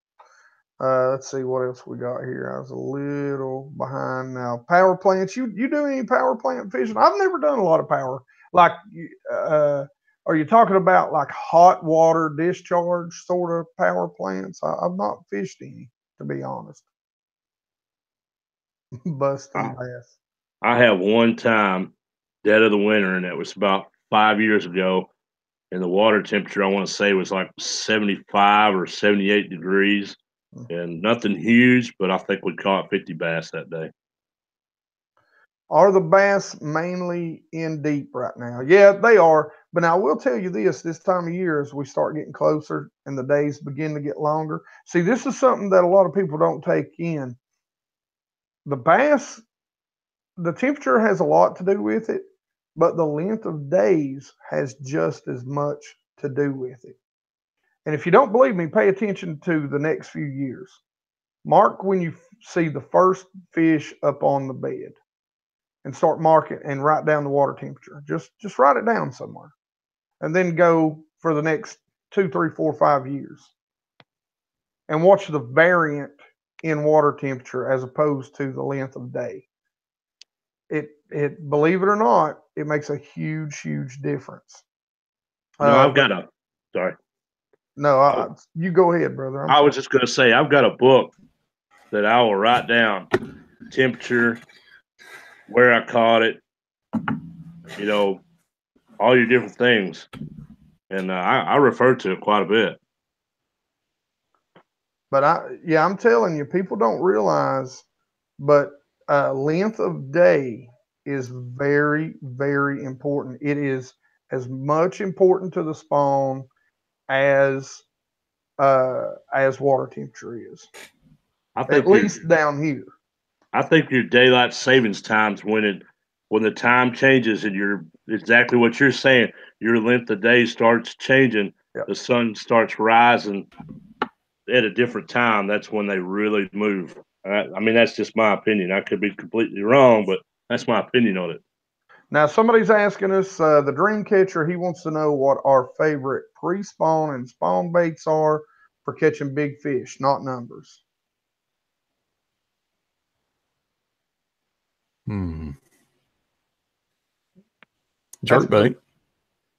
let's see what else we got here. I was a little behind now. Power plants. You do any power plant fishing? I've never done a lot of power. Like, are you talking about like hot water discharge sort of power plants? I've not fished any, to be honest. Busting bass. I have one time, dead of the winter, and it was about 5 years ago. And the water temperature, I want to say, was like 75 or 78 degrees. And nothing huge, but I think we caught 50 bass that day. Are the bass mainly in deep right now? Yeah, they are. But now I will tell you this time of year, as we start getting closer and the days begin to get longer. See, this is something that a lot of people don't take in. The bass, the temperature has a lot to do with it, but the length of days has just as much to do with it. And if you don't believe me, pay attention to the next few years. Mark when you see the first fish up on the bed and start marking and write down the water temperature. Just write it down somewhere. And then go for the next 2, 3, 4, 5 years. And watch the variant in water temperature as opposed to the length of day. It believe it or not, it makes a huge difference. I've got a sorry. No, you go ahead, brother. I was just going to say, I've got a book that I will write down temperature, where I caught it, all your different things. And I refer to it quite a bit. But I'm telling you, people don't realize, but length of day is very, very important. It is as much important to the spawn as water temperature is. At least down here. I think your daylight savings times when the time changes and you're exactly what you're saying, your length of day starts changing, yep. The sun starts rising at a different time. That's when they really move. I mean, that's just my opinion. I could be completely wrong, but that's my opinion on it. Now, somebody's asking us, the dream catcher, he wants to know what our favorite pre-spawn and spawn baits are for catching big fish, not numbers. Jerk bait.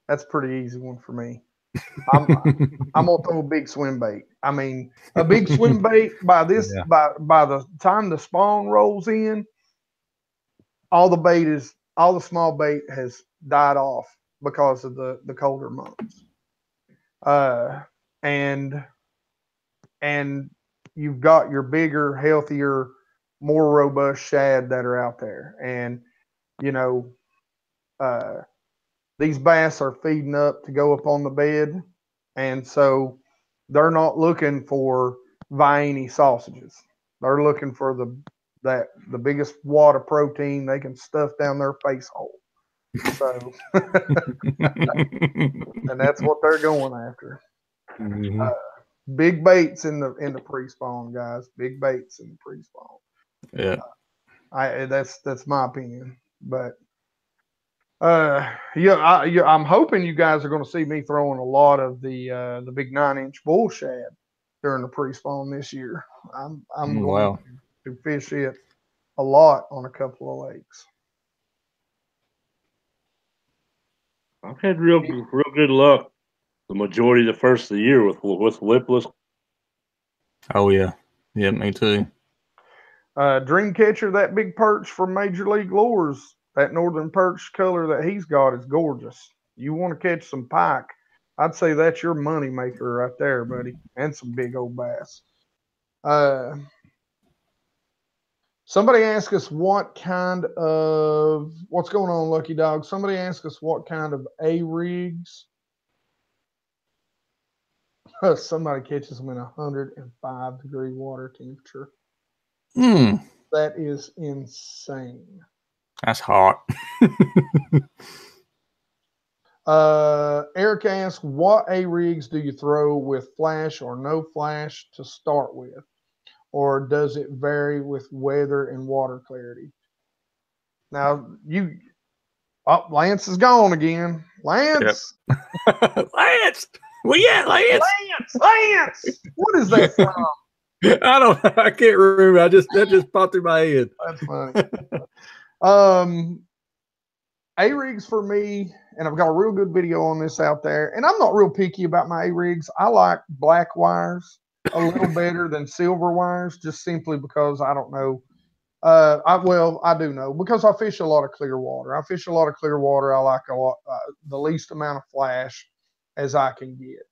That's a pretty easy one for me. I'm gonna throw a big swim bait. I mean, a big swim bait by the time the spawn rolls in, all the small bait has died off because of the colder months. And you've got your bigger, healthier, more robust shad that are out there. And, you know, these bass are feeding up to go up on the bed. And so they're not looking for Vienna sausages. They're looking for the biggest wad of protein they can stuff down their face hole. So, and that's what they're going after. Mm-hmm. Big baits in the pre-spawn, guys. Big baits in the pre-spawn. Yeah. That's my opinion. But I'm hoping you guys are going to see me throwing a lot of the big 9-inch bull shad during the pre-spawn this year. I'm going to fish it a lot on a couple of lakes. I've had real good luck the majority of the first of the year with lipless. Oh yeah, me too. Dreamcatcher, that big perch from Major League Lures, that northern perch color that he's got is gorgeous. You want to catch some pike, I'd say that's your money maker right there, buddy, and some big old bass. Somebody asked us what's going on, Lucky Dog. Somebody asked us what kind of A-rigs. Somebody catches them in 105-degree water temperature. That is insane. That's hot. Eric asked, what A-rigs do you throw with flash or no flash to start with? Or does it vary with weather and water clarity? Now, Lance is gone again. Lance! Yep. Lance! Where you at, Lance? Lance! What is that from? I can't remember. That just popped through my head. That's funny. A-rigs for me, and I've got a real good video on this out there, and I'm not real picky about my A-rigs. I like black wires a little better than silver wires, just simply because I don't know. I do know because I fish a lot of clear water. I like a lot, the least amount of flash as I can get.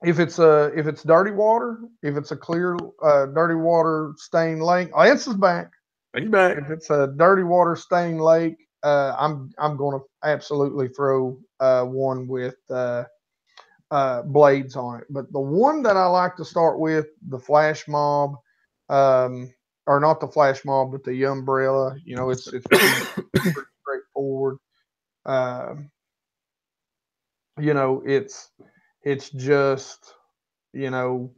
If it's dirty water, if it's a clear dirty water stained lake, Lance is back. He's back. If it's a dirty water stained lake, I'm going to absolutely throw one with blades on it. But the one that I like to start with, the Flash Mob, or not the Flash Mob, but the Umbrella. You know, it's pretty straightforward. You know, it's just, you know,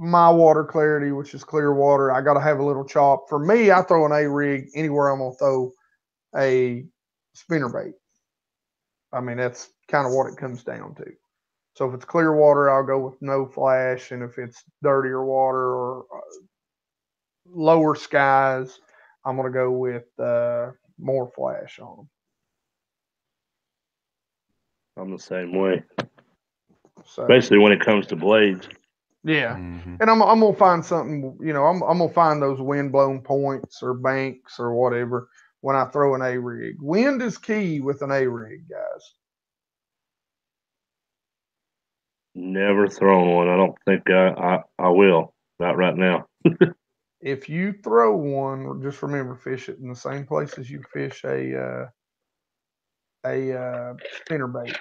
my water clarity, which is clear water. I got to have a little chop. For me, I throw an A-rig anywhere I'm going to throw a spinnerbait. I mean, that's kind of what it comes down to. So if it's clear water, I'll go with no flash. And if it's dirtier water or lower skies, I'm going to go with more flash on them. I'm the same way. So, especially when it comes to blades. Yeah. Mm-hmm. And I'm going to find something, you know, I'm going to find those wind-blown points or banks or whatever when I throw an A-rig. Wind is key with an A-rig, guys. Never thrown one. I don't think I will. Not right now. If you throw one, just remember, fish it in the same place as you fish a spinnerbait.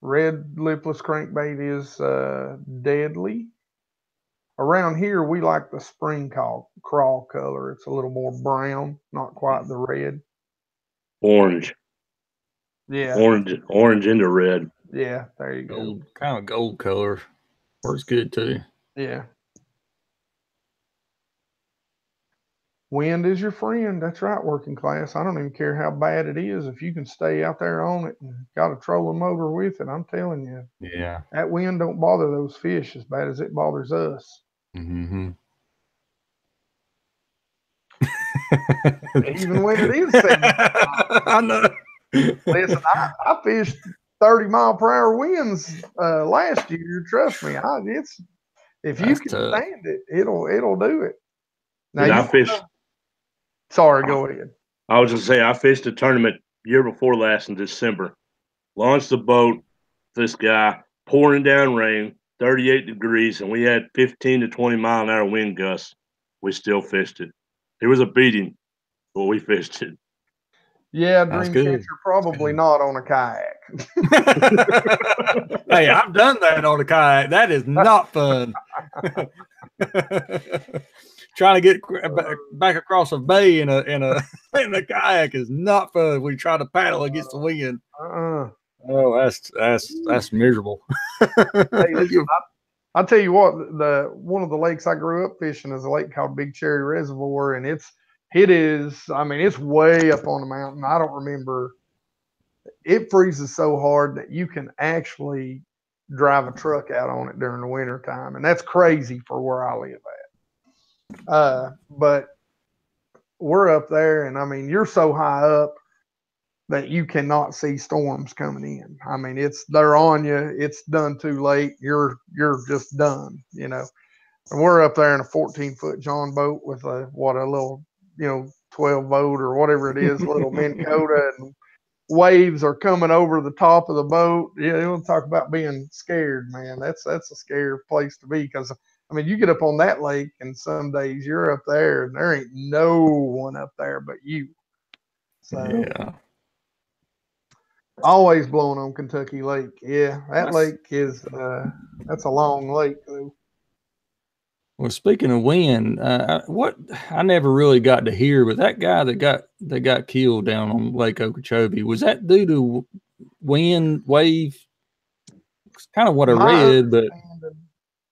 Red lipless crankbait is deadly. Around here, we like the spring crawl color. It's a little more brown, not quite the red. Orange. Yeah. Orange into red. Yeah, there you go. Kind of gold color. Works good too. Yeah. Wind is your friend. That's right, working class. I don't even care how bad it is. If you can stay out there on it and got a trolling motor with it, I'm telling you, Yeah. that wind don't bother those fish as bad as it bothers us. Mm-hmm. Even when it is 70 I know. Listen, I fished 30-mile-per-hour winds last year. Trust me, it's if you That's can tough. stand it, it'll do it. Now Dude, you I fished. Sorry, go ahead. I was just say I fished a tournament year before last in December. Launched the boat. This guy pouring down rain, 38 degrees, and we had 15 to 20-mile-an-hour wind gusts. We still fished it. It was a beating, but we fished it. Yeah, That's Dreamcatcher, good. probably not on a kayak. Hey, I've done that on a kayak. That is not fun. Trying to get back across a bay in a kayak is not fun. We try to paddle against the wind. Oh, that's miserable. Hey, listen, I'll tell you what. One of the lakes I grew up fishing is a lake called Big Cherry Reservoir, and it is. I mean, it's way up on the mountain. I don't remember. It freezes so hard that you can actually drive a truck out on it during the winter time, and that's crazy for where I live at. But we're up there, and I mean, you're so high up that you cannot see storms coming in. I mean, they're on you. It's done too late. You're just done, you know. And we're up there in a 14-foot John boat with a little, 12 boat or whatever it is, little Minn Kota, and waves are coming over the top of the boat. Yeah, you want to talk about being scared, man. That's a scary place to be, because I mean, you get up on that lake and some days you're up there and there ain't no one up there but you. So yeah. Always blowing on Kentucky Lake. Yeah, that lake is that's a long lake though. Well, speaking of wind, what I never really got to hear, but that guy that got killed down on Lake Okeechobee, was that due to wind, wave? It's kind of what I read, but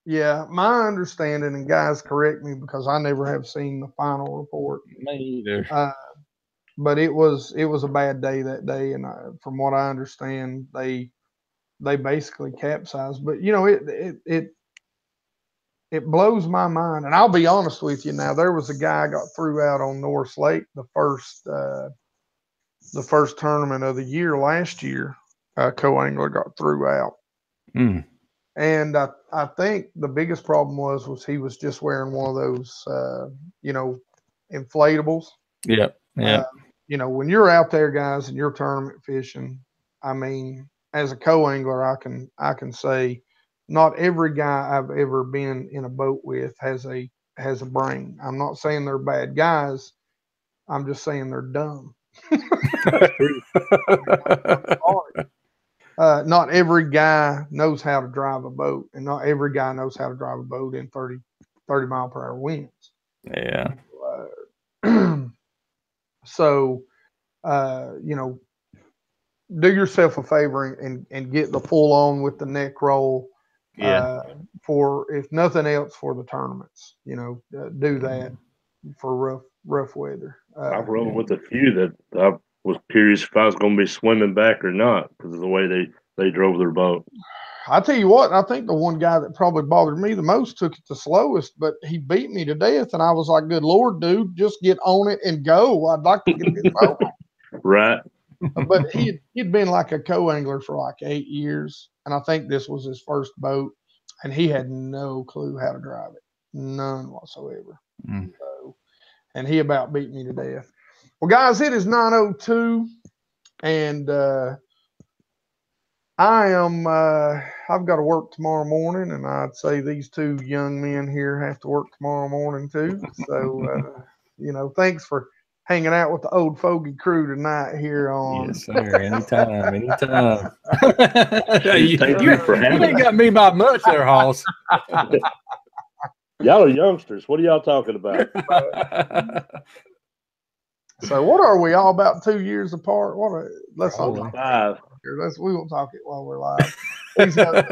yeah, my understanding, and guys correct me because I never have seen the final report. me either. But it was a bad day that day, and from what I understand, they basically capsized. But it blows my mind, and I'll be honest with you. Now, there was a guy got threw out on North Lake the first tournament of the year last year. Co-angler got threw out, and I think the biggest problem was he was just wearing one of those inflatables. Yep. When you're out there, guys, and you're tournament fishing, I mean, as a co-angler, I can say not every guy I've ever been in a boat with has a brain. I'm not saying they're bad guys. I'm just saying they're dumb. Not every guy knows how to drive a boat, and not every guy knows how to drive a boat in 30 mile per hour winds. Yeah. So, do yourself a favor and get the full on with the neck roll. For, if nothing else, for the tournaments, do that for rough weather. I've rode with a few that I was curious if I was going to be swimming back or not because of the way they drove their boat. I tell you what, I think the one guy that probably bothered me the most took it the slowest, but he beat me to death, and I was like, "Good Lord, dude, just get on it and go. I'd like to get this over." Right. But he'd been like a co-angler for like 8 years, and I think this was his first boat, and he had no clue how to drive it, none whatsoever. So, and he about beat me to death. Well, guys, it is 9:02, and I've got to work tomorrow morning, and I'd say these two young men here have to work tomorrow morning too. So, thanks for hanging out with the old fogey crew tonight here on. Yes, sir. Anytime. you for having you ain't got me by much there, Hoss. Y'all are youngsters. What are y'all talking about? So what are we all about 2 years apart? Let's not talk 5. we won't talk it while we're live. He's got,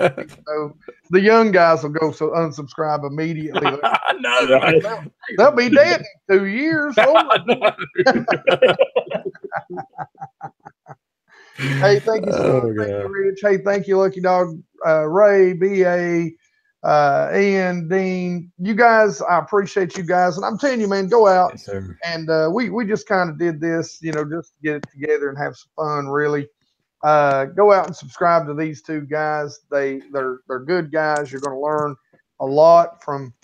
the young guys will go unsubscribe immediately. I know. Right. They'll be dead in 2 years. Oh my God. Hey, thank you so much. Thank you, Rich. Hey, thank you, Lucky Dog, Ray, BA, Ian, Dean. You guys, I appreciate you guys. And I'm telling you, man, go out. Yes, sir. And we just kind of did this, just to get it together and have some fun, really. Go out and subscribe to these two guys. They're good guys. You're going to learn a lot from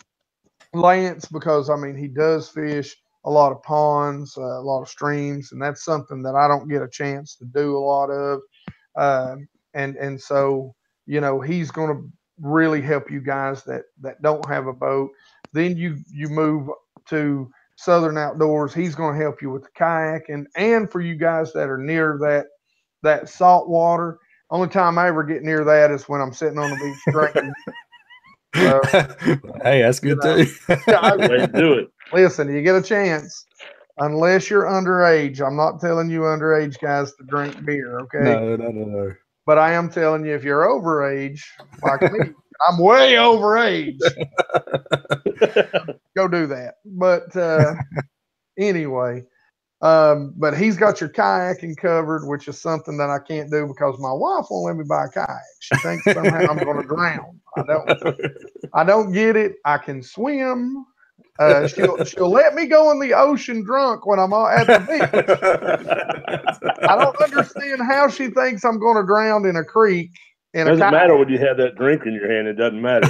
Lance because, I mean, he does fish a lot of ponds, a lot of streams, and that's something that I don't get a chance to do a lot of. And so, he's going to really help you guys that don't have a boat. Then you move to Southern Outdoors. He's going to help you with the kayak, and for you guys that are near that saltwater. Only time I ever get near that is when I'm sitting on the beach drinking. So, hey, that's good too. Way to do it. Listen, you get a chance, unless you're underage. I'm not telling you underage guys to drink beer, okay? No. But I am telling you, if you're overage, like me, I'm way overage. Go do that. But anyway, but he's got your kayaking covered, which is something that I can't do because my wife won't let me buy a kayak. She thinks somehow I'm going to drown. I don't get it. I can swim. She'll let me go in the ocean drunk when I'm at the beach. I don't understand how she thinks I'm going to drown in a creek. Doesn't matter when you have that drink in your hand. It doesn't matter.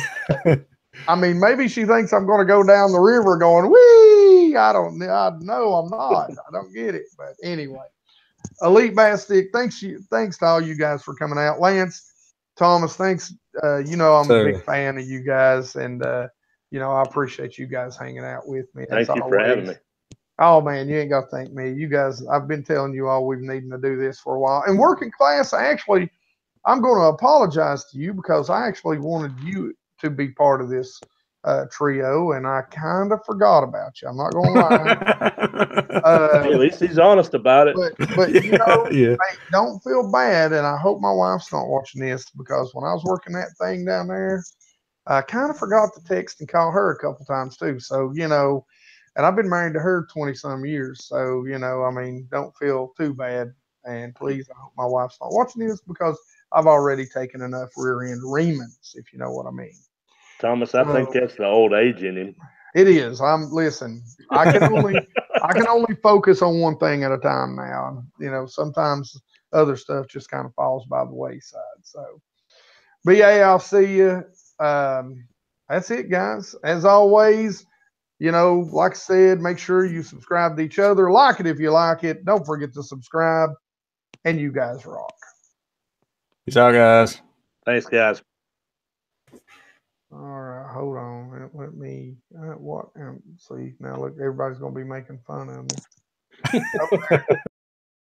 I mean, maybe she thinks I'm going to go down the river going, wee. I know I'm not. I don't get it. But anyway, Elite Bass Stick, thanks to all you guys for coming out. Lance, Thomas, thanks. I'm a big fan of you guys, and I appreciate you guys hanging out with me. Thank you for having me. Oh man, you ain't got to thank me. You guys, I've been telling you all we've needing to do this for a while. And Working Class, I'm going to apologize to you because I actually wanted you to be part of this trio, and I kind of forgot about you. I'm not going to lie. Hey, at least he's honest about it. But hey, don't feel bad, and I hope my wife's not watching this because when I was working that thing down there, I kind of forgot to text and call her a couple times too. So, and I've been married to her 20-some years. So, don't feel too bad. And please, I hope my wife's not watching this because I've already taken enough rear end reamings, if you know what I mean. Thomas, I think that's the old age in him. It is. Listen, I can only focus on one thing at a time now. Sometimes other stuff just kind of falls by the wayside. So, but yeah, I'll see you. That's it, guys. As always, like I said, make sure you subscribe to each other. Like it if you like it. Don't forget to subscribe. And you guys rock. Peace out, guys. Thanks, guys. All right, hold on. Let me see now. Look, everybody's gonna be making fun of me.